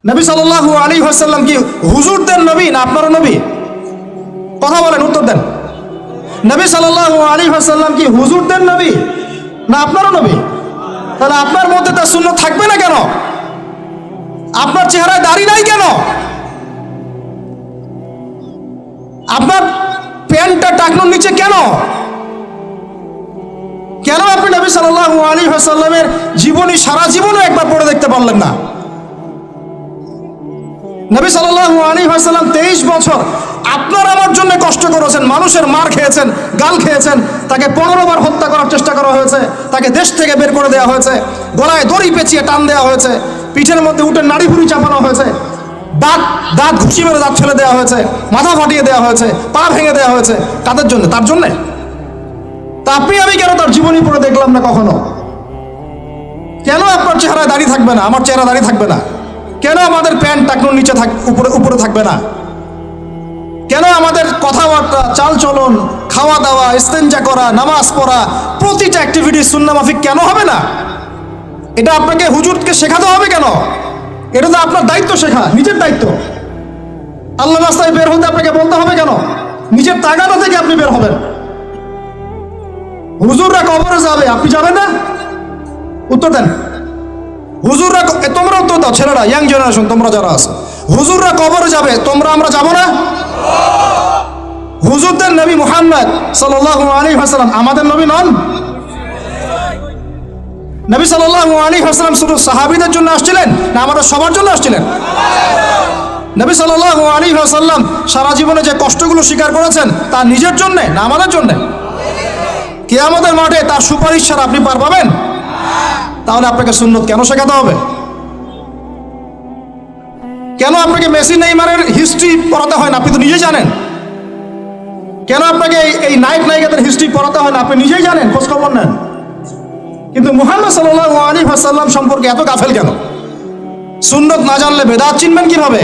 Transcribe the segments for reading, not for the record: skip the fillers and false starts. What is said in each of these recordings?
নবী সাল্লাল্লাহু আলাইহি ওয়াসাল্লাম কি হুজুরদের নবী না আপনারও নবী? কথা বলেন, উত্তর দেন। নবী সাল্লাল্লাহু আলাইহি ওয়াসাল্লাম কি হুজুরদের নবী না আপনারও নবী? তাহলে আপনার মধ্যে তার সুন্নাত থাকবে না কেন? আপনার চেহারায় দাড়ি নাই কেন? আপনার প্যান্টটা টাকনোর নিচে কেন? কেন আপনি নবী সাল্লাল্লাহু আলাইহি ওয়াসাল্লামের জীবনী সারা জীবনও একবার পড়ে দেখতে পারলেন না? নবী সাল্লাল্লাহু আলাইহি ওয়াসাল্লাম 23 বছর আপনার আমার জন্য কষ্ট করেছেন, মানুষের মার খেয়েছেন, গাল খেয়েছেন, তাকে 15 বার হত্যা করার চেষ্টা করা হয়েছে, তাকে দেশ থেকে বের করে দেওয়া হয়েছে, গলায় দড়ি পেঁচিয়ে টান দেওয়া হয়েছে, পিঠের মধ্যে উঠে নাড়ি ভুড়ি চাপানো হয়েছে, দাঁত ঘুষি মেরে দাঁত ফেলে দেওয়া হয়েছে, মাথা ফাটিয়ে দেওয়া হয়েছে, পা ভেঙে দেওয়া হয়েছে। কাদের জন্য? তার জন্যে। তা আপনি আমি কেন তার জীবনী পড়ে দেখলাম না কখনো? কেন আপনার চেহারায় দাড়ি থাকবে না, আমার চেহারা দাড়ি থাকবে না? কেন আমাদের প্যান্ট টাকনোর নিচে উপরে থাকবে না? কেন আমাদের কথাবার্তা, চালচলন, খাওয়া দাওয়া, ইস্তেঞ্জা করা, নামাজ পড়া, প্রতিটা অ্যাক্টিভিটি সুন্নাহ মাফিক কেন হবে না? এটা আপনাকে হুজুরকে শেখাতে হবে কেন? এটা তো আপনার দায়িত্ব, শেখা নিজের দায়িত্ব। আল্লাহ রাস্তায় বের হতে আপনাকে বলতে হবে কেন? নিজের তাগাদা থেকে আপনি বের হবেন। হুজুররা কবরে যাবে, আপনি যাবেন না? উত্তর দেন। হুজুররা, তোমরা উত্তর দাও, ছেলেরা, ইয়াং জেনারেশন, তোমরা যারা আছো, হুজুররা কবরে যাবে, আমরা যাব না? হুজুরদের নবী মুহাম্মদ সাল্লাল্লাহু আলাইহি ওয়াসাল্লাম আমাদের নবী নন? নবী সাল্লাল্লাহু আলাইহি ওয়াসাল্লাম শুধু সাহাবীদের জন্য আসছিলেন না আমাদের সবার জন্য আসছিলেন? নবী সাল্লাল্লাহু আলাইহি ওয়াসাল্লাম সারা জীবনে যে কষ্টগুলো স্বীকার করেছেন তা নিজের জন্য না আমাদের জন্য? কিয়ামতের মাঠে তার সুপারিশ ছাড়া আপনি পার পাবেন? তাহলে আপনাকে সুন্নত কেন শেখাতে হবে? কেন আপনাকে মেসি নেইমারের হিস্ট্রি পড়াতে হয় না? আপনি তো নিজেই জানেন। কেন আপনাকে এই নায়িকাদের হিস্ট্রি পড়াতে হয় না? আপনি নিজেই জানেন, খোঁজ খবর নেন। কিন্তু মুহাম্মদ সাল্লাল্লাহু আলাইহি ওয়াসাল্লাম সম্পর্কে এত গাফেল কেন? সুন্নত না জানলে বেদাত চিনবেন কিভাবে?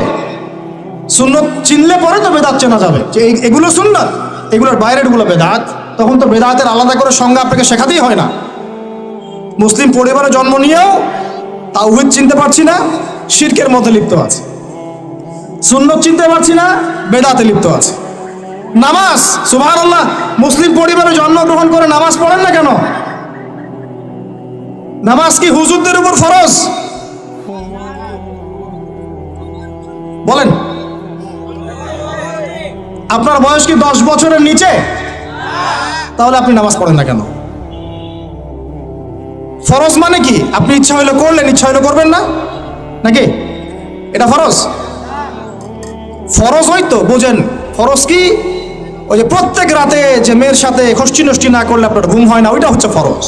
সুন্নত চিনলে পরে তো বেদাত চেনা যাবে যে এগুলো সুন্নত, এগুলোর বাইরের গুলো বেদাত। তখন তো বেদাতের আলাদা করে সংজ্ঞা আপনাকে শেখাতেই হয় না। মুসলিম পরিবারে জন্ম নিয়েও তাওহীদ চিনতে পারছি না, শিরকের মধ্যে লিপ্ত আছে। সুন্নত চিনতে পারছি না, বেদাতে লিপ্ত আছে। নামাজ, সুবহানাল্লাহ, মুসলিম পরিবারে জন্মগ্রহণ করে নামাজ পড়েন না কেন? নামাজ কি হুজুরদের উপর ফরজ? বলেন। আপনার বয়স কি 10 বছরের নিচে? তাহলে আপনি নামাজ পড়েন না কেন? ফরজ মানে কি? আপনি ইচ্ছা হইলে করলেন, ইচ্ছা হইলে করবেন না, নাকি? এটা ফরজ? ফরজ হয়তো বোঝেন। ফরজ কি? ওই যে প্রত্যেক রাতে যে মেয়ের সাথে খষ্টি নষ্টি না করলে আপনার ঘুম হয় না, ওইটা হচ্ছে ফরজ।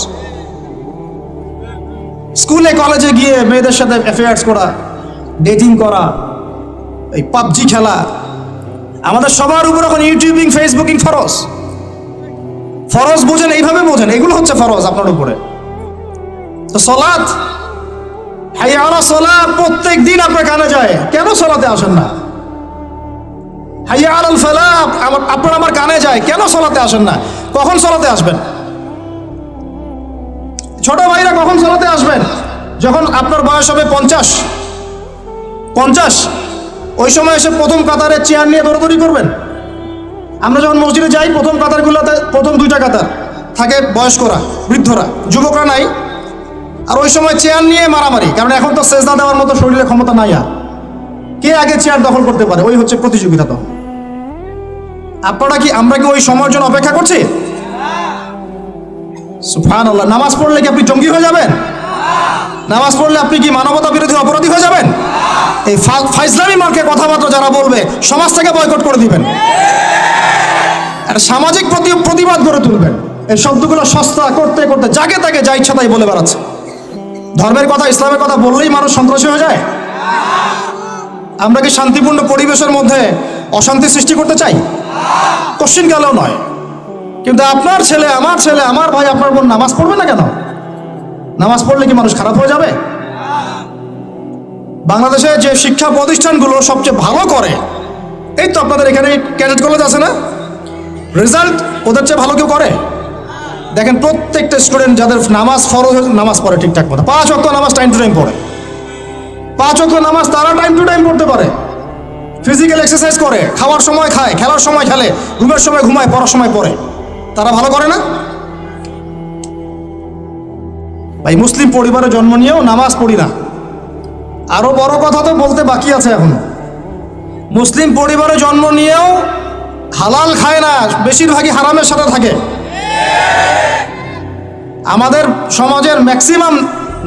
স্কুলে কলেজে গিয়ে মেয়েদের সাথে অ্যাফেয়ার্স করা, ডেটিং করা, এই পাবজি খেলা, আমাদের সবার উপর এখন ইউটিউবিং, ফেসবুকিং ফরজ। ফরজ বোঝেন, এইভাবে বোঝেন, এগুলো হচ্ছে ফরজ আপনার উপরে। তো সালাত, হাইয়া আলা সালাত প্রত্যেক দিন আপনার কানে যায়, কেন সালাতে আসেন না? হাইয়া আলাল ফালাহ আপনার আমার কানে যায়, কেন সালাতে আসেন না? কখন সালাতে আসবেন? ছোট ভাইরা কখন সালাতে আসবেন? যখন আপনার বয়স হবে 50, ওই সময় এসে প্রথম কাতারে চেয়ার নিয়ে দৌড়াদৌড়ি করবেন। আমরা যখন মসজিদে যাই, প্রথম কাতারগুলোতে প্রথম 2টা কাতার থাকে বয়স্করা, বৃদ্ধরা, যুবকরা নাই। আর ওই সময় চেয়ার নিয়ে মারামারি, কারণ এখন তো সেজদা দেওয়ার মতো শরীরে ক্ষমতা নাই। আর কে আগে চেয়ার দখল করতে পারে, ওই হচ্ছে প্রতিযোগিতা। তখন আমরা কি ওই সময়ের জন্য অপেক্ষা করছি? সুবহানাল্লাহ। নামাজ পড়লে কি আপনি জঙ্গি হয়ে যাবেন? নামাজ পড়লে আপনি কি মানবতা বিরোধী অপরাধী হয়ে যাবেন? এই ফাইজলামি মার্কে কথাবার্তা যারা বলবে, সমাজ থেকে বয়কট করে দিবেন, আর সামাজিক প্রতিবাদ গড়ে তুলবেন। এই শব্দগুলো সস্তা করতে করতে যাকে তাকে যা ইচ্ছা তাই বলে বেড়াচ্ছে। ধর্মের কথা, ইসলামের কথা বললেই মানুষ সন্ত্রাসী হয়ে যায়। আমরা কি শান্তিপূর্ণ পরিবেশের মধ্যে অশান্তি সৃষ্টি করতে চাই? কোশ্চিন কালেও নয়। কিন্তু আপনার ছেলে, আমার ভাই, আপনার বোন নামাজ পড়বে না কেন? নামাজ পড়লে কি মানুষ খারাপ হয়ে যাবে? বাংলাদেশে যে শিক্ষা প্রতিষ্ঠানগুলো সবচেয়ে ভালো করে, এই তো আপনাদের এখানে ক্যাডেট কলেজ আছে না, রেজাল্ট ওদের চেয়ে ভালো কেউ করে? দেখেন, প্রত্যেকটা স্টুডেন্ট যাদের নামাজ ফরজ, নামাজ পড়ে ঠিকঠাক মতো, 5 ওয়াক্ত নামাজ টাইম টু টাইম পড়ে। 5 ওয়াক্ত নামাজ তারা টাইম টু টাইম পড়তে পারে, ফিজিক্যাল এক্সারসাইজ করে, খাওয়ার সময় খায়, খেলার সময় খেলে, ঘুমের সময় ঘুমায়, পড়ার সময় পড়ে, তারা ভালো করে না? ভাই মুসলিম পরিবারে জন্ম নিয়েও নামাজ পড়ি না। আরো বড় কথা তো বলতে বাকি আছে এখনো। মুসলিম পরিবারে জন্ম নিয়েও হালাল খায় না, বেশিরভাগই হারামের সাথে থাকে। আমাদের সমাজের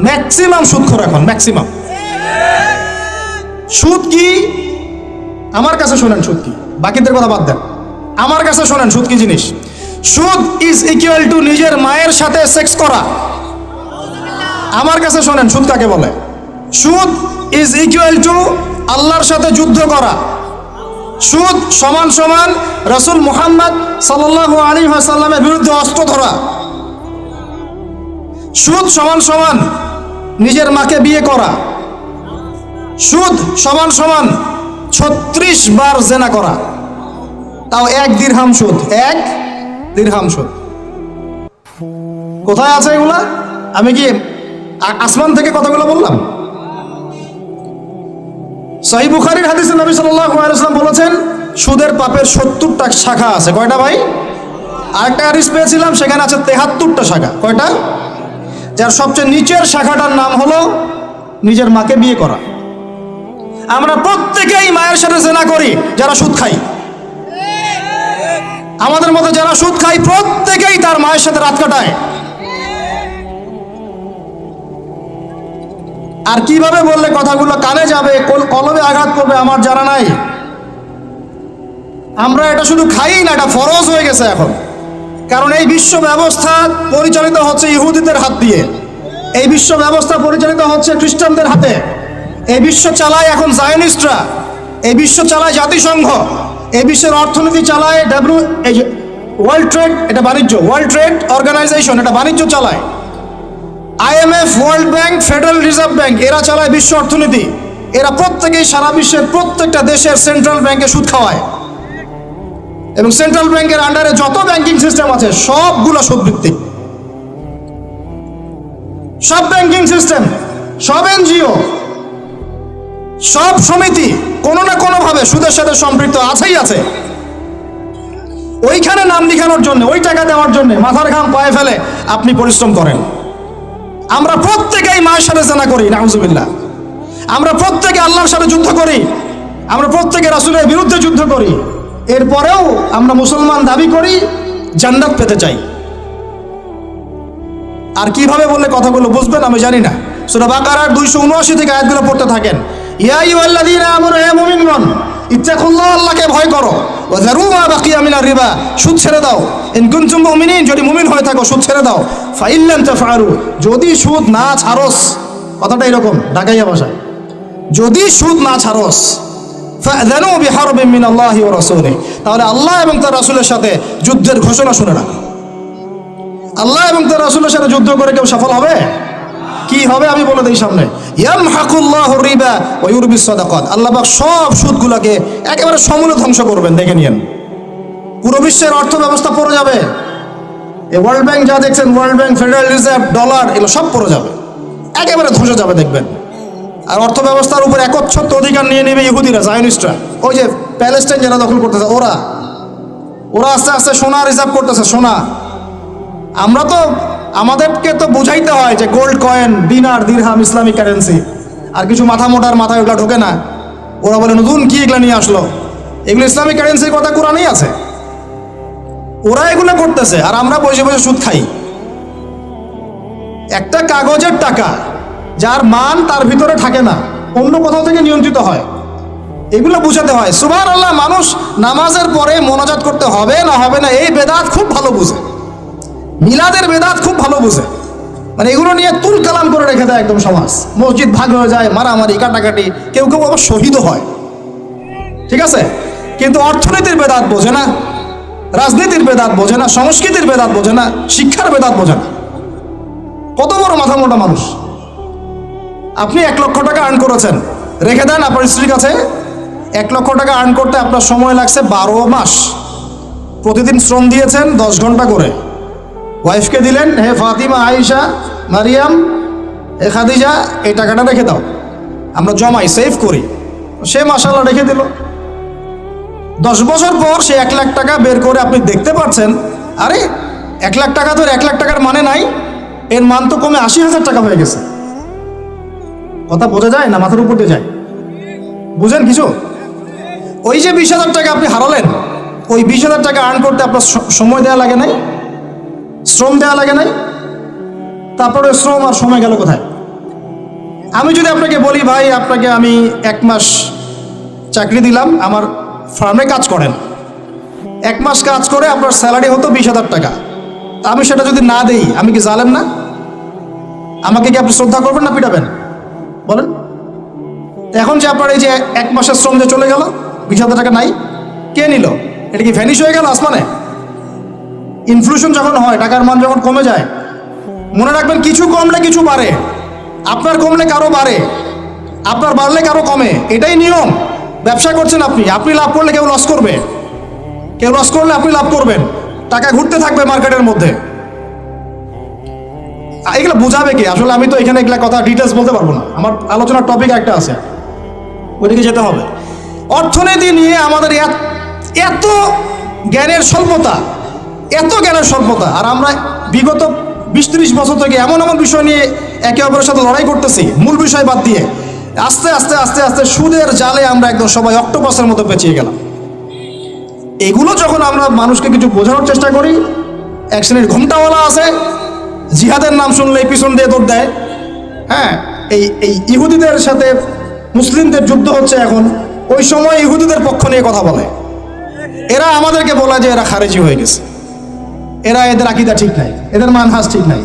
ম্যাক্সিমাম সুদখোর এখন, ম্যাক্সিমাম। সুদ কি? আমার কাছে শোনেন সুদ কি, বাকিদের কথা বাদ দেন। আমার কাছে শোনেন সুদ কি জিনিস। সুদ ইজ ইকুয়াল টু নিজের মায়ের সাথে সেক্স করা। আমার কাছে শোনেন সুদ কাকে বলে। সুদ ইজ ইকুয়াল টু আল্লাহর সাথে যুদ্ধ করা। সুদ সমান সমান রাসূল মুহাম্মদ সাল্লাল্লাহু আলাইহি ওয়াসাল্লামের বিরুদ্ধে অস্ত্র ধরা। সুদ সমান সমান নিজের মাকে বিয়ে করা। সুদ সমান সমান 36 বার জেনা করা, তাও 1 দিরহাম সুদ। 1 দিরহাম সুদ কোথায় আছে এগুলা? আমি কি আসমান থেকে কথাগুলো বললাম? সহিহ বুখারীর হাদিসে নবী সাল্লাল্লাহু আলাইহি ওয়াসাল্লাম বলেছেন সুদের পাপের 70টা শাখা আছে। কয়টা ভাই? আরেকটা হাদিস পেয়েছিলাম সেখানে আছে 73টা শাখা। কয়টা? যার সবচেয়ে নিচের শাখাটার নাম হলো নিজের মাকে বিয়ে করা। আমরা প্রত্যেকেই মায়ের সাথে জেনা করি যারা সুদ খাই। আমাদের মধ্যে যারা সুদ খাই প্রত্যেকেই তার মায়ের সাথে রাত কাটায়। আর কিভাবে বললে কথাগুলো কানে যাবে, কলবে আঘাত করবে আমার জানা নাই। আমরা এটা শুধু খাই না, এটা ফরজ হয়ে গেছে এখন। কারণ এই বিশ্ব ব্যবস্থা পরিচালিত হচ্ছে ইহুদিদের হাত দিয়ে, এই বিশ্ব ব্যবস্থা পরিচালিত হচ্ছে খ্রিস্টানদের হাতে, এই বিশ্ব চালায় এখন জায়নিস্টরা, এই বিশ্ব চালায় জাতিসংঘ, এই বিশ্বের অর্থনীতি চালায় ওয়ার্ল্ড ট্রেড, এটা বাণিজ্য, ওয়ার্ল্ড ট্রেড অর্গানাইজেশন, এটা বাণিজ্য চালায়। IMF, world bank, federal reserve bank, এরা চালায় বিশ্ব অর্থনীতি। এরা প্রত্যেকেই সারা বিশ্বের প্রত্যেকটা দেশের সেন্ট্রাল ব্যাংকে সুদ খাওয়ায়, এবং সেন্ট্রাল ব্যাংকের আন্ডারে যত ব্যাংকিং সিস্টেম আছে সবগুলো সুদ ভিত্তিক। সব ব্যাংকিং সিস্টেম, সব এনজিও, সব সমিতি কোনো না কোনো ভাবে সুদের সাথে সম্পৃক্ত আছেই আছে। ওইখানে নাম লিখানোর জন্য, ওই টাকা দেওয়ার জন্য মাথার ঘাম পায়ে ফেলে আপনি পরিশ্রম করেন। আমরা প্রত্যেকেই মায়ের সাথে জেনা করি, নাউজুবিল্লাহ। আমরা প্রত্যেকে আল্লাহর সাথে যুদ্ধ করি, আমরা প্রত্যেকে রাসূলের বিরুদ্ধে যুদ্ধ করি। এরপরেও আমরা মুসলমান দাবি করি, জান্নাত পেতে চাই। আর কিভাবে বললে কথাগুলো বুঝবেন আমি জানি না। সূরা বাকারার 279 থেকে আয়াতগুলো পড়তে থাকেন। ইয়া আইয়ুহাল্লাযীনা আমানু, হে মুমিনগণ, ইত্তাকুল্লাহ, আল্লাহকে ভয় করো, ওয়া যারু মা বাকিয়া মিনার রিবা, সুদ ছেড়ে দাও। ইন কুনতুম মুমিনিন, যদি মুমিন হয়ে থাকো সুদ ছেড়ে দাও। ফা ইন লাম তাফআলু, যদি সুদ না ছাড়োস, কথাটা এরকম ঢাকাইয়া ভাষায়, যদি সুদ না ছাড়োস, ফাযানু বিহারবিন মিনাল্লাহি ওয়া রাসূলিহি, তাহলে আল্লাহ এবং তার রাসূলের সাথে যুদ্ধের ঘোষণা শুনে রাখো। আল্লাহ এবং তার রাসূলের সাথে যুদ্ধ করে কেউ সফল হবে? কি হবে আমি বলে দিই সামনে। ইয়ামহাকুল্লাহু রিবা ওয়া ইউরবিস সাদাকাত, আল্লাহ পাক সব সুদগুলোকে একেবারে সমূলে ধ্বংস করবেন। দেখে নিয়েন, পুরো বিশ্বের অর্থ ব্যবস্থা পড়ে যাবে। এই ওয়ার্ল্ড ব্যাংক যা দেখছেন, world bank, federal reserve, dollar, এগুলো সব পড়ে যাবে, একেবারে ধসে যাবে দেখবেন। আর অর্থ ব্যবস্থার উপর একচ্ছত্র অধিকার নিয়ে নেবে ইহুদিরা, জায়নিস্টরা। ওই যে প্যালেস্টাইন যারা দখল করতেছে, ওরা আস্তে আস্তে সোনা রিজার্ভ করতেছে, সোনা। আমরা তো, আমাদেরকে তো বুঝাইতে হয় যে গোল্ড কয়েন, দিনার, দিরহাম ইসলামিক কারেন্সি। আর কিছু মাথা মোটার মাথায় ওগুলো ঢোকে না। ওরা বলে নতুন কি এগুলো নিয়ে আসলো, এগুলো ইসলামিক কারেন্সির কথা কোরআনেই আছে। ওরা এগুলো করতেছে আর আমরা বসে বসে সুদ খাই। একটা কাগজের টাকা যার মান তার ভিতরে থাকে না, অন্য কোথাও থেকে নিয়ন্ত্রিত হয়, এগুলো বুঝাতে হয়। সুবহানাল্লাহ, মানুষ নামাজের পরে মোনাজাত করতে হবে না হবে না এই বেদাত খুব ভালো বুঝে, মিলাদের বেদাত খুব ভালো বুঝে। মানে এগুলো নিয়ে তুল কালাম করে রেখে দেয় একদম সমাজ। মসজিদ ভাগ হয়ে যায়, মারামারি, কাটাকাটি, কেউ কেউ আবার শহীদও হয়, ঠিক আছে। কিন্তু অর্থনীতির বেদাত বোঝে না, রাজনীতির বেদাত বোঝে না, সংস্কৃতির বেদাত বোঝে না, শিক্ষার বেদাত বোঝে না। কত বড় মাথা মোটা মানুষ। আপনি 1 লক্ষ টাকা আর্ন করেছেন, রেখে দেন আপনার স্ত্রীর কাছে। 1 লক্ষ টাকা আর্ন করতে আপনার সময় লাগছে 12 মাস। প্রতিদিন শ্রম দিয়েছেন 10 ঘন্টা করে। ওয়াইফকে দিলেন, হে ফাতিমা, আয়েশা, মারিয়াম, হে খাদিজা, এই টাকাটা রেখে দাও। আমরা জমাই, সেভ করি। সে মাশাআল্লাহ রেখে দিল। 10 বছর পর সে 1 লাখ টাকা বের করে আপনি দেখতে পাচ্ছেন, আরে 1 লাখ টাকা তো 1 লাখ টাকার মানে নাই, এর মান তো কমে 80,000 টাকা হয়ে গেছে। কথা বোঝা যায় না? মাথার উপর দিয়ে যায়? বুঝেন কিছু? ওই যে 20,000 টাকা আপনি হারালেন, ওই 20,000 টাকা আর্ন করতে আপনার সময় দেওয়া লাগে নাই, শ্রম দেওয়া লাগে নাই, তারপরে শ্রম আর সময় গেল কোথায়? আমি যদি আপনাকে বলি, ভাই আপনাকে আমি 1 মাস চাকরি দিলাম, আমার ফার্মে কাজ করেন, 1 মাস কাজ করে আপনার স্যালারি হতো 20,000 টাকা, আমি সেটা যদি না দেই, আমি কি জালেম না? আমাকে কি আপনি শ্রদ্ধা করবেন না পিটাবেন? বলেন। এখন যে আপনার এই যে 1 মাসের শ্রম যে চলে গেল, 20,000 টাকা নাই, কে নিল? এটা কি ভ্যানিশ হয়ে গেল আসমানে? ইনফ্লেশন যখন হয়, টাকার মান যখন কমে যায়, মনে রাখবেন কিছু কমলে কিছু বাড়ে। আপনার কমলে কারো বাড়ে, আপনার বাড়লে কারো কমে, এটাই নিয়ম। ব্যবসা করছেন আপনি, আপনি লাভ করলে কেউ লস করবে, কেউ লস করলে আপনি লাভ করবেন, টাকা ঘুরতে থাকবে মার্কেটের মধ্যে। এগুলো বোঝাবে কি? আসলে আমি তো এখানে এগুলা কথা ডিটেলস বলতে পারবো না, আমার আলোচনার টপিক একটা আছে, ওইদিকে যেতে হবে। অর্থনীতি নিয়ে আমাদের এত জ্ঞানের স্বল্পতা, এত জ্ঞানের স্বল্পতা, আর আমরা বিগত 20-30 বছর থেকে এমন এমন বিষয় নিয়ে একে অপরের সাথে লড়াই করতেছি, মূল বিষয় বাদ দিয়ে। আস্তে আস্তে আস্তে আস্তে সুদের জালে আমরা একদম সবাই অক্টোপাসের মতো পেঁচিয়ে গেলাম। এগুলো যখন আমরা মানুষকে কিছু বোঝানোর চেষ্টা করি, এক শ্রেণীর ঘোমটাওয়ালা আছে, জিহাদের নাম শুনলে পিছন দিয়ে দৌড় দেয়। হ্যাঁ, এই ইহুদিদের সাথে মুসলিমদের যুদ্ধ হচ্ছে এখন, ওই সময় ইহুদিদের পক্ষ নিয়ে কথা বলে। এরা আমাদেরকে বলে যে এরা খারেজি হয়ে গেছে, এরা, এদের আকীদা ঠিক নাই, এদের মানহাজ ঠিক নাই।